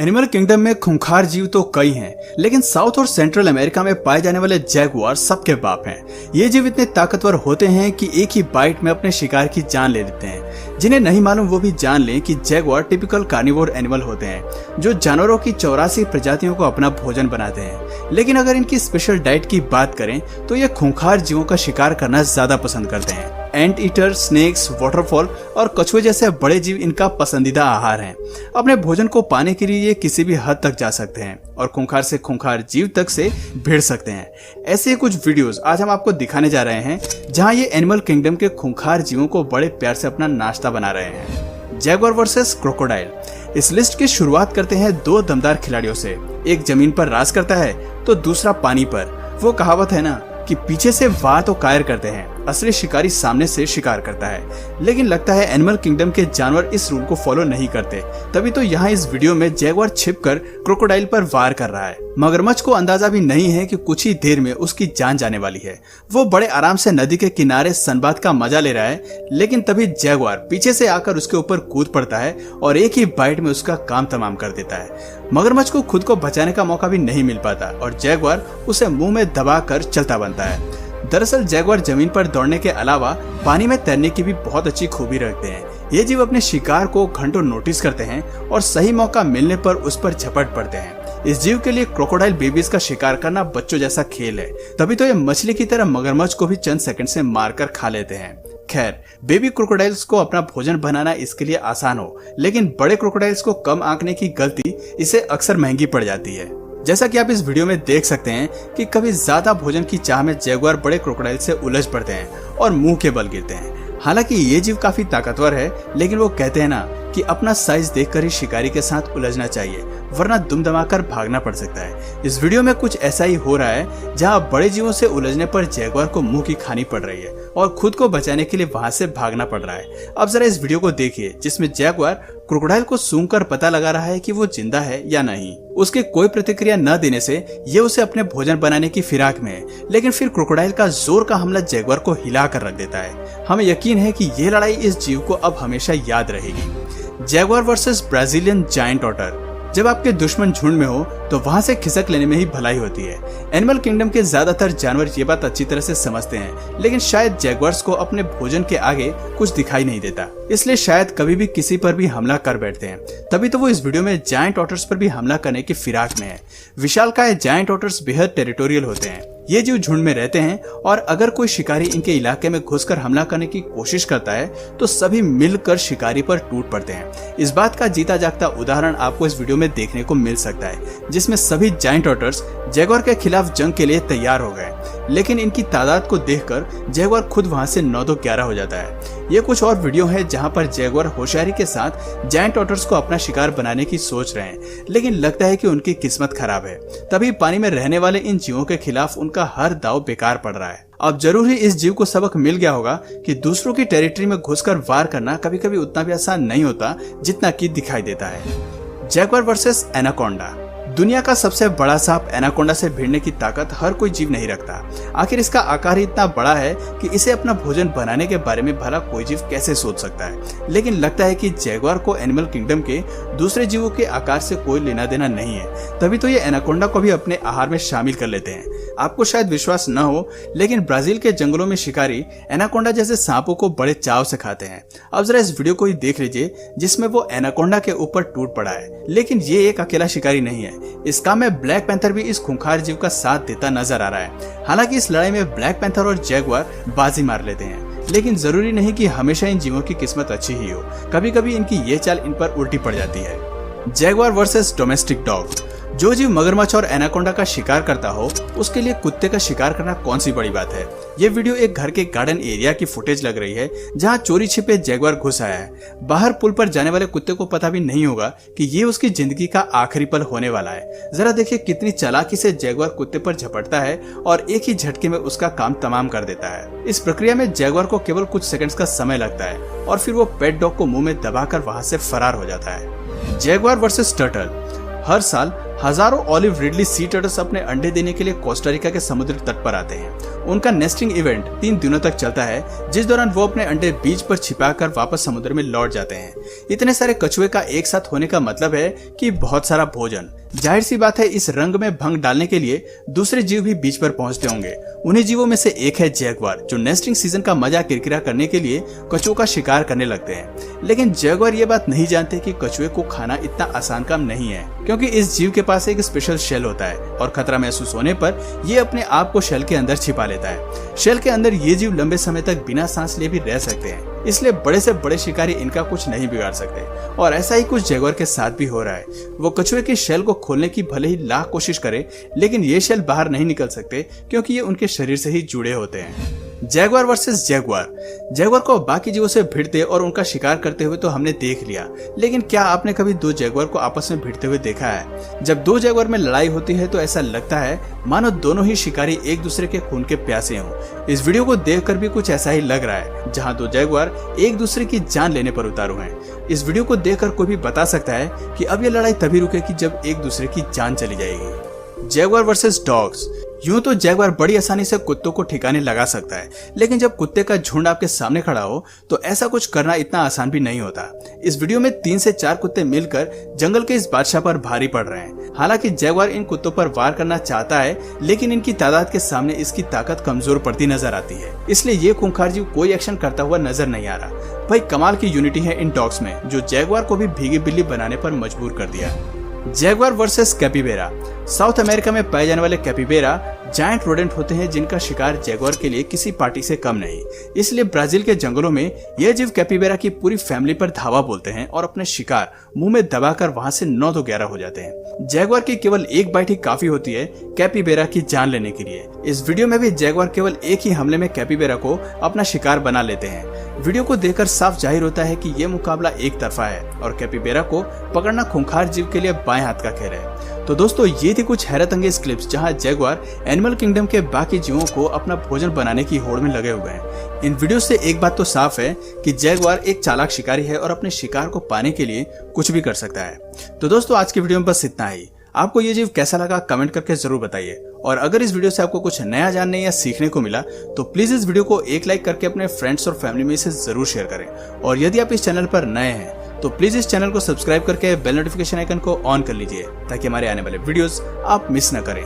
Animal kingdom में खूंखार जीव तो कई हैं, लेकिन साउथ और सेंट्रल अमेरिका में पाए जाने वाले जैगुआर सबके बाप हैं। ये जीव इतने ताकतवर होते हैं कि एक ही बाइट में अपने शिकार की जान ले लेते हैं। जिन्हें नहीं मालूम वो भी जान लें कि जैगुआर टिपिकल कार्निवोर एनिमल होते हैं, जो जानवरों की 84 प्रजातियों को अपना भोजन बनाते हैं। लेकिन अगर इनकी स्पेशल डाइट की बात करें तो ये खूंखार जीवों का शिकार करना ज्यादा पसंद करते हैं। एंट ईटर, स्नेक्स, वाटरफॉल और कछुए जैसे बड़े जीव इनका पसंदीदा आहार हैं। अपने भोजन को पाने के लिए ये किसी भी हद तक जा सकते हैं और खूंखार से खूंखार जीव तक से भिड़ सकते हैं। ऐसे कुछ वीडियोस आज हम आपको दिखाने जा रहे हैं जहां ये एनिमल किंगडम के खूंखार जीवों को बड़े प्यार से अपना नाश्ता बना रहे हैं। Jaguar versus crocodile. इस लिस्ट की शुरुआत करते हैं दो दमदार खिलाड़ियों से। एक जमीन पर राज करता है तो दूसरा पानी पर। वो कहावत है ना कि पीछे से वार तो कायर करते हैं, असली शिकारी सामने से शिकार करता है। लेकिन लगता है एनिमल किंगडम के जानवर इस रूल को फॉलो नहीं करते, तभी तो यहाँ इस वीडियो में जैगुआर छिपकर क्रोकोडाइल पर वार कर रहा है। मगरमच्छ को अंदाजा भी नहीं है कि कुछ ही देर में उसकी जान जाने वाली है। वो बड़े आराम से नदी के किनारे सनबाथ का मजा ले रहा है, लेकिन तभी जैगुआर पीछे से आकर उसके ऊपर कूद पड़ता है और एक ही बाइट में उसका काम तमाम कर देता है। मगरमच्छ को खुद को बचाने का मौका भी नहीं मिल पाता और जैगुआर उसे मुंह में दबाकर चलता बनता है। दरअसल जैगुआर जमीन पर दौड़ने के अलावा पानी में तैरने की भी बहुत अच्छी खूबी रखते हैं। ये जीव अपने शिकार को घंटों नोटिस करते हैं और सही मौका मिलने पर उस पर झपट पड़ते हैं। इस जीव के लिए क्रोकोडाइल बेबीज का शिकार करना बच्चों जैसा खेल है, तभी तो ये मछली की तरह मगरमच्छ को भी चंद सेकंड से मारकर खा लेते हैं। खैर, बेबी क्रोकोडाइल्स को अपना भोजन बनाना इसके लिए आसान हो, लेकिन बड़े क्रोकोडाइल्स को कम आंकने की गलती इसे अक्सर महंगी पड़ जाती है। जैसा कि आप इस वीडियो में देख सकते हैं कि कभी ज्यादा भोजन की चाह में जैगुआर बड़े क्रोकोडाइल से उलझ पड़ते हैं और मुंह के बल गिरते हैं। हालांकि ये जीव काफी ताकतवर है, लेकिन वो कहते हैं ना कि अपना साइज देखकर ही शिकारी के साथ उलझना चाहिए, वरना दुम दमाकर भागना पड़ सकता है। इस वीडियो में कुछ ऐसा ही हो रहा है, जहां बड़े जीवों से उलझने पर जैगुआर को मुंह की खानी पड़ रही है और खुद को बचाने के लिए वहां से भागना पड़ रहा है। अब जरा इस वीडियो को देखिए, जिसमें जैगुआर क्रोकोडाइल को सूंघकर पता लगा रहा है कि वो जिंदा है या नहीं। उसके कोई प्रतिक्रिया न देने से ये उसे अपने भोजन बनाने की फिराक में है, लेकिन फिर क्रोकोडाइल का जोर का हमला जैगुआर को हिला कर रख देता है। हमें यकीन है कि ये लड़ाई इस जीव को अब हमेशा याद रहेगी। Jaguar versus Brazilian giant otter. जब आपके दुश्मन झुंड में हो तो वहां से खिसक लेने में ही भलाई होती है। एनिमल किंगडम के ज्यादातर जानवर ये बात अच्छी तरह से समझते हैं, लेकिन शायद जैगुआर्स को अपने भोजन के आगे कुछ दिखाई नहीं देता, इसलिए शायद कभी भी किसी पर भी हमला कर बैठते हैं। तभी तो वो इस वीडियो में जायंट ऑटर्स पर भी हमला करने की फिराक में है। विशालकाय जायंट ऑटर्स बेहद टेरिटोरियल होते हैं। ये जीव झुंड में रहते हैं और अगर कोई शिकारी इनके इलाके में घुसकर हमला करने की कोशिश करता है तो सभी मिलकर शिकारी पर टूट पड़ते हैं। इस बात का जीता जागता उदाहरण आपको इस वीडियो में देखने को मिल सकता है, जिसमें सभी जायंट ऑटर्स जैगुआर के खिलाफ जंग के लिए तैयार हो गए। लेकिन इनकी तादाद को देखकर जैगुआर खुद वहां से 9-11 हो जाता है। ये कुछ और वीडियो है जहां पर जैगुआर होशियारी के साथ जायंट ऑटर्स को अपना शिकार बनाने की सोच रहे हैं, लेकिन लगता है कि उनकी किस्मत खराब है। तभी पानी में रहने वाले इन जीवों के खिलाफ उनका हर दाव बेकार पड़ रहा है। अब जरूर ही इस जीव को सबक मिल गया होगा कि दूसरों की टेरिटरी में घुसकर वार करना कभी कभी उतना भी आसान नहीं होता जितना कि दिखाई देता है। Jaguar versus anaconda. दुनिया का सबसे बड़ा सांप एनाकोंडा से भिड़ने की ताकत हर कोई जीव नहीं रखता। आखिर इसका आकार ही इतना बड़ा है कि इसे अपना भोजन बनाने के बारे में भला कोई जीव कैसे सोच सकता है। लेकिन लगता है कि जैगुआर को एनिमल किंगडम के दूसरे जीवों के आकार से कोई लेना देना नहीं है, तभी तो ये एनाकोंडा को भी अपने आहार में शामिल कर लेते हैं। आपको शायद विश्वास न हो, लेकिन ब्राजील के जंगलों में शिकारी एनाकोंडा जैसे सांपों को बड़े चाव से खाते हैं। अब जरा इस वीडियो को ही देख लीजिए, जिसमें वो एनाकोंडा के ऊपर टूट पड़ा है। लेकिन ये एक अकेला शिकारी नहीं है, इस काम में ब्लैक पैंथर भी इस खूंखार जीव का साथ देता नजर आ रहा है। हालांकि इस लड़ाई में ब्लैक पैंथर और जैगुआर बाजी मार लेते हैं, लेकिन जरूरी नहीं कि हमेशा इन जीवों की किस्मत अच्छी ही हो। कभी कभी इनकी ये चाल इन पर उल्टी पड़ जाती है। Jaguar versus domestic dog. जो जीव मगरमच्छ और एनाकोंडा का शिकार करता हो, उसके लिए कुत्ते का शिकार करना कौन सी बड़ी बात है। ये वीडियो एक घर के गार्डन एरिया की फुटेज लग रही है, जहां चोरी छिपे जैगुआर घुस आया है। बाहर पुल पर जाने वाले कुत्ते को पता भी नहीं होगा कि ये उसकी जिंदगी का आखिरी पल होने वाला है। जरा देखिए कितनी चालाकी से जैगुआर कुत्ते पर झपटता है और एक ही झटके में उसका काम तमाम कर देता है। इस प्रक्रिया में जैगुआर को केवल कुछ सेकंड्स का समय लगता है और फिर वो पेट डॉग को मुंह में दबाकर वहां से फरार हो जाता है। Jaguar versus turtle. हर साल हजारों ऑलिव रिडली सी टर्टल्स अपने अंडे देने के लिए कोस्टा रिका के समुद्री तट पर आते हैं। उनका नेस्टिंग इवेंट 3 दिनों तक चलता है, जिस दौरान वो अपने अंडे बीच पर छिपाकर वापस समुद्र में लौट जाते हैं। इतने सारे कछुए का एक साथ होने का मतलब है कि बहुत सारा भोजन। जाहिर सी बात है, इस रंग में भंग डालने के लिए दूसरे जीव भी बीच पर पहुंचते होंगे। उन्हीं जीवों में से एक है जैगुआर, जो नेस्टिंग सीजन का मजा किरकिरा करने के लिए कछुओं का शिकार करने लगते हैं। लेकिन जैगुआर ये बात नहीं जानते कि कछुए को खाना इतना आसान काम नहीं है, क्योंकि इस जीव के पास एक स्पेशल शेल होता है और खतरा महसूस होने पर ये अपने आप को शेल के अंदर छिपा लेता है। शेल के अंदर ये जीव लंबे समय तक बिना सांस लिए भी रह सकते हैं, इसलिए बड़े से बड़े शिकारी इनका कुछ नहीं बिगाड़ सकते। और ऐसा ही कुछ जैगुआर के साथ भी हो रहा है। वो कछुए की शेल को खोलने की भले ही लाख कोशिश करे, लेकिन ये शेल बाहर नहीं निकल सकते, क्योंकि ये उनके शरीर से ही जुड़े होते हैं। Jaguar versus Jaguar. जैगुआर को बाकी जीवों से भिड़ते और उनका शिकार करते हुए तो हमने देख लिया, लेकिन क्या आपने कभी 2 जैगुआर को आपस में भिड़ते हुए देखा है? जब 2 जैगुआर में लड़ाई होती है तो ऐसा लगता है मानो दोनों ही शिकारी एक दूसरे के खून के प्यासे हों। इस वीडियो को देखकर भी कुछ ऐसा ही लग रहा है, जहां 2 जैगुआर एक दूसरे की जान लेने पर उतारू हैं। इस वीडियो को देखकर कोई भी बता सकता है कि अब ये लड़ाई तभी रुकेगी जब एक दूसरे की जान चली जाएगी। Jaguar versus dogs. यूं तो जैगुआर बड़ी आसानी से कुत्तों को ठिकाने लगा सकता है, लेकिन जब कुत्ते का झुंड आपके सामने खड़ा हो तो ऐसा कुछ करना इतना आसान भी नहीं होता। इस वीडियो में 3 से 4 कुत्ते मिलकर जंगल के इस बादशाह पर भारी पड़ रहे हैं। हालांकि जैगुआर इन कुत्तों पर वार करना चाहता है, लेकिन इनकी तादाद के सामने इसकी ताकत कमजोर पड़ती नजर आती है, इसलिए ये खूंखार जीव कोई एक्शन करता हुआ नजर नहीं आ रहा। भाई कमाल की यूनिटी है इन डॉग्स में, जो जैगुआर को भी भीगी बिल्ली बनाने पर मजबूर कर दिया। Jaguar versus capybara. South America में पाए जाने वाले कैपिबेरा जायंट रोडेंट होते हैं, जिनका शिकार जैगुआर के लिए किसी पार्टी से कम नहीं। इसलिए ब्राजील के जंगलों में यह जीव कैपिबेरा की पूरी फैमिली पर धावा बोलते हैं और अपने शिकार मुंह में दबाकर वहां से 9 तो 11 हो जाते हैं। जैगुआर की केवल एक बाइट ही काफी होती है कैपिबेरा की जान लेने के लिए। इस वीडियो में भी जैगुआर केवल एक ही हमले में कैपिबेरा को अपना शिकार बना लेते हैं। वीडियो को देखकर साफ जाहिर होता है कि यह मुकाबला एक तरफा है और कैपिबेरा को पकड़ना खूंखार जीव के लिए बाएं हाथ का खेल है। तो दोस्तों, ये थी कुछ हैरत अंगेज क्लिप्स जहां जैगुआर एनिमल किंगडम के बाकी जीवों को अपना भोजन बनाने की होड़ में लगे हुए हैं। इन वीडियो से एक बात तो साफ है कि जैगुआर एक चालाक शिकारी है और अपने शिकार को पाने के लिए कुछ भी कर सकता है। तो दोस्तों, आज की वीडियो में बस इतना ही। आपको ये जीव कैसा लगा कमेंट करके जरूर बताइए, और अगर इस वीडियो से आपको कुछ नया जानने या सीखने को मिला तो प्लीज इस वीडियो को एक लाइक करके अपने फ्रेंड्स और फैमिली में इसे जरूर शेयर करें। और यदि आप इस चैनल पर नए हैं तो प्लीज इस चैनल को सब्सक्राइब करके बेल नोटिफिकेशन आइकन को ऑन कर लीजिए, ताकि हमारे आने वाले वीडियोस आप मिस न करें।